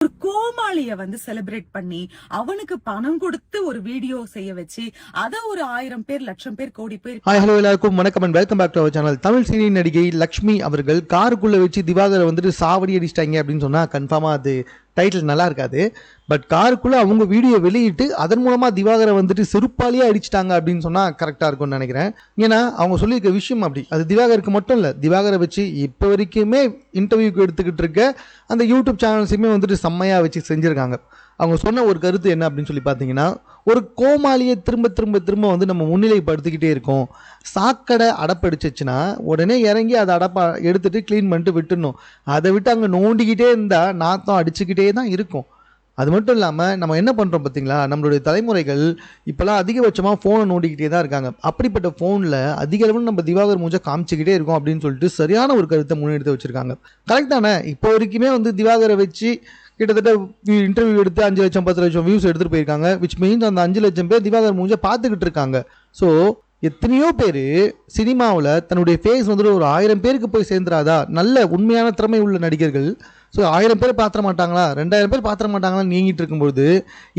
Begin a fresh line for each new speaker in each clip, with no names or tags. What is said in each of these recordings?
ஒரு கோமாளிய செலிப்ரேட் பண்ணி அவனுக்கு பணம் கொடுத்து ஒரு வீடியோ செய்ய வச்சு அத ஒரு 1000 பேர் லட்சம் பேர் கோடி பேர்.
ஹாய் ஹலோ எல்லாருக்கும் வணக்கம் and welcome back to our channel. Tamil serial நடிகை லக்ஷ்மி அவர்கள் காருக்குள்ள வச்சு திவாகரை சாவடி அடிச்சிட்டாங்க அப்படின்னு சொன்னா கன்ஃபார்மா அது டைட்டில் நல்லா இருக்காது. பட் காருக்குள்ள அவங்க வீடியோ வெளியிட்டு அதன் மூலமா திவாகரை செருப்பாலியே அடிச்சிட்டாங்க அப்படின்னு சொன்னா கரெக்டா இருக்கும்னு நினைக்கிறேன். ஏன்னா அவங்க சொல்லியிருக்க விஷயம் அப்படி. அது திவாகருக்கு மட்டும் இல்ல, திவாகரை வச்சு இப்போ வரைக்குமே இன்டர்வியூக்கு எடுத்துக்கிட்டு இருக்க அந்த யூடியூப் சேனல்ஸுமே செம்மையா வச்சு செஞ்சிருக்காங்க. அவங்க சொன்ன ஒரு கருத்து என்ன அப்படின்னு சொல்லி பார்த்தீங்கன்னா, ஒரு கோமாளியை திரும்ப திரும்ப திரும்ப நம்ம முன்னிலைப்படுத்திக்கிட்டே இருக்கோம். சாக்கடை அடப்படிச்சிச்சுன்னா உடனே இறங்கி அதை எடுத்துட்டு க்ளீன் பண்ணிட்டு விட்டுடணும். அதை விட்டு அங்கே நோண்டிக்கிட்டே இருந்தால் நாத்தம் அடிச்சுக்கிட்டே தான் இருக்கும். அது மட்டும் இல்லாமல் நம்ம என்ன பண்ணுறோம் பார்த்தீங்களா, நம்மளுடைய தலைமுறைகள் இப்போலாம் அதிகபட்சமாக ஃபோனை நோண்டிக்கிட்டே தான் இருக்காங்க. அப்படிப்பட்ட ஃபோனில் அதிக அளவில் நம்ம திவாகர் மூஞ்சை காமிச்சிக்கிட்டே இருக்கோம் அப்படின்னு சொல்லிட்டு சரியான ஒரு கருத்தை முன்னெடுத்து வச்சுருக்காங்க. கரெக்ட் தானே? இப்போ வரைக்குமே திவாகரை வச்சு கிட்டத்தட்ட இன்டர்வியூ எடுத்து 5 லட்சம் 10 லட்சம் வியூஸ் எடுத்துகிட்டு போயிருக்காங்க. விச் மீன்ஸ் அந்த 5 லட்சம் பேர் திவாகர் மூஞ்சை பார்த்துக்கிட்டு இருக்காங்க. ஸோ எத்தனையோ பேர் சினிமாவில் தன்னுடைய ஃபேஸ் ஒரு 1000 பேருக்கு போய் சேர்ந்துடாதா? நல்ல உண்மையான திறமை உள்ள நடிகர்கள். ஸோ 1000 பேர் பார்த்துட மாட்டாங்களா, 2000 பேர் பார்த்துட மாட்டாங்களான்னு நீங்கிட்டு இருக்கும்போது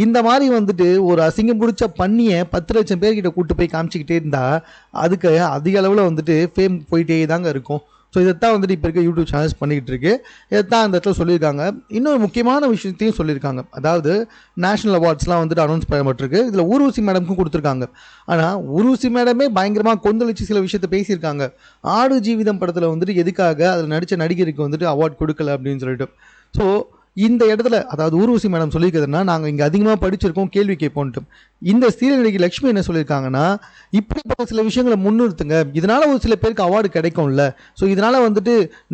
இந்த மாதிரி ஒரு அசிங்கம் பிடிச்ச பண்ணியை 10 லட்சம் பேர்கிட்ட கூட்டு போய் காமிச்சிக்கிட்டே இருந்தால் அதுக்கு அதிக அளவில் ஃபேம் போயிட்டே தாங்க இருக்கும். ஸோ இதைத்தான் இப்போ இருக்க யூடியூப் சேனல்ஸ் பண்ணிக்கிட்டு இருக்கு. இதைத்தான் அந்த இடத்துல சொல்லியிருக்காங்க. இன்னொரு முக்கியமான விஷயத்தையும் சொல்லியிருக்காங்க. அதாவது நேஷனல் அவார்ட்ஸ்லாம் அனௌன்ஸ் பண்ணப்பட்டிருக்கு. இதில் ஊர்வசி மேடமுக்கும் கொடுத்துருக்காங்க. ஆனால் ஊர்வசி மேடமே பயங்கரமாக கொந்தளிச்சு சில விஷயத்த பேசியிருக்காங்க. ஆடு ஜீவிதம் படத்தில் எதுக்காக அதில் நடித்த நடிகருக்கு அவார்ட் கொடுக்கல அப்படின்னு சொல்லிட்டு. ஸோ இந்த இடத்துல அதாவது ஊர்வசி மேடம் சொல்லியிருக்கிறதுனா, நாங்கள் இங்கே அதிகமாக படிச்சிருக்கோம், கேள்வி கேட்போன்ட்டு. இந்த சீரியல் நடிகை லக்ஷ்மி என்ன சொல்லியிருக்காங்கன்னா, இப்படிப்பட்ட சில விஷயங்களை முன்னிறுத்துங்க, இதனால் ஒரு சில பேருக்கு அவார்டு கிடைக்கும்ல. ஸோ இதனால்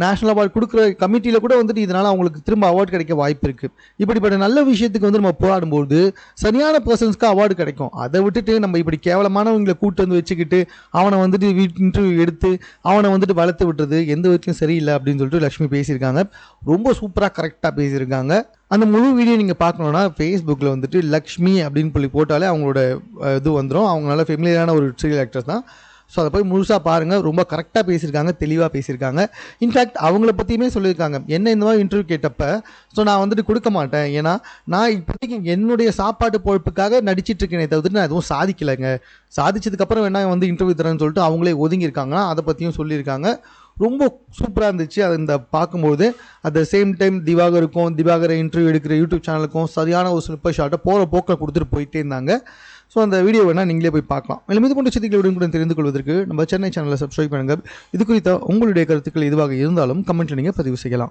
நேஷனல் அவார்டு கொடுக்குற கமிட்டியில் கூட இதனால் அவங்களுக்கு திரும்ப அவார்டு கிடைக்க வாய்ப்பு இருக்குது. இப்படிப்பட்ட நல்ல விஷயத்துக்கு நம்ம போராடும்போது சரியான பர்சன்ஸ்க்கு அவார்டு கிடைக்கும். அதை விட்டுட்டு நம்ம இப்படி கேவலமானவங்களை கூட்டு வச்சுக்கிட்டு அவனை இன்டர்வியூ எடுத்து அவனை வளர்த்து விட்டுறது எந்த விதத்திலும் சரியில்லை அப்படின்னு சொல்லிட்டு லக்ஷ்மி பேசியிருக்காங்க. ரொம்ப சூப்பராக கரெக்டாக பேசியிருக்காங்க. அந்த முழு வீடியோ நீங்கள் பார்க்கணுன்னா ஃபேஸ்புக்கில் லக்ஷ்மி அப்படின்னு சொல்லி போட்டாலே அவங்களோட இது வந்துடும். அவங்க நல்ல ஃபெமிலியரான ஒரு சீரியல் ஆக்டர்ஸ் தான். ஸோ அதை போய் முழுசாக பாருங்கள். ரொம்ப கரெக்டாக பேசியிருக்காங்க, தெளிவாக பேசியிருக்காங்க. இன்ஃபேக்ட் அவங்கள பற்றியுமே சொல்லியிருக்காங்க. என்ன இந்த மாதிரி இன்டர்வியூ கேட்டப்போ நான் கொடுக்க மாட்டேன், ஏன்னா நான் இப்போதைக்கு என்னுடைய சாப்பாட்டு பொழப்புக்காக நடிச்சிட்டு இருக்கேனே தவிர்த்து நான் எதுவும் சாதிக்கலைங்க. சாதிச்சதுக்கப்புறம் வேணா இன்டர்வியூ தரேன்னு சொல்லிட்டு அவங்களே ஒதுங்கியிருக்காங்க. அதை பற்றியும் சொல்லியிருக்காங்க. ரொம்ப சூப்பராக இருந்துச்சு. அதை பார்க்கும்போது அட் த சேம் டைம் திவாகரை இன்டர்வியூ எடுக்கிற யூடியூப் சேனலுக்கும் சரியான ஒரு சூப்பர் ஷார்ட்டை போகிற போக்கில் கொடுத்துட்டு போயிட்டே இருந்தாங்க. ஸோ அந்த வீடியோ வேணால் நீங்களே போய் பார்க்கலாம். மேலும் இது போன்ற செய்திகளுடன் கூட தெரிந்து கொள்வதற்கு நம்ம சென்னை சேனலை சப்ஸ்கிரைப் பண்ணுங்கள். இது குறித்த உங்களுடைய கருத்துக்கள் எதுவாக இருந்தாலும் கமெண்ட்டில் நீங்கள் பதிவு செய்யலாம்.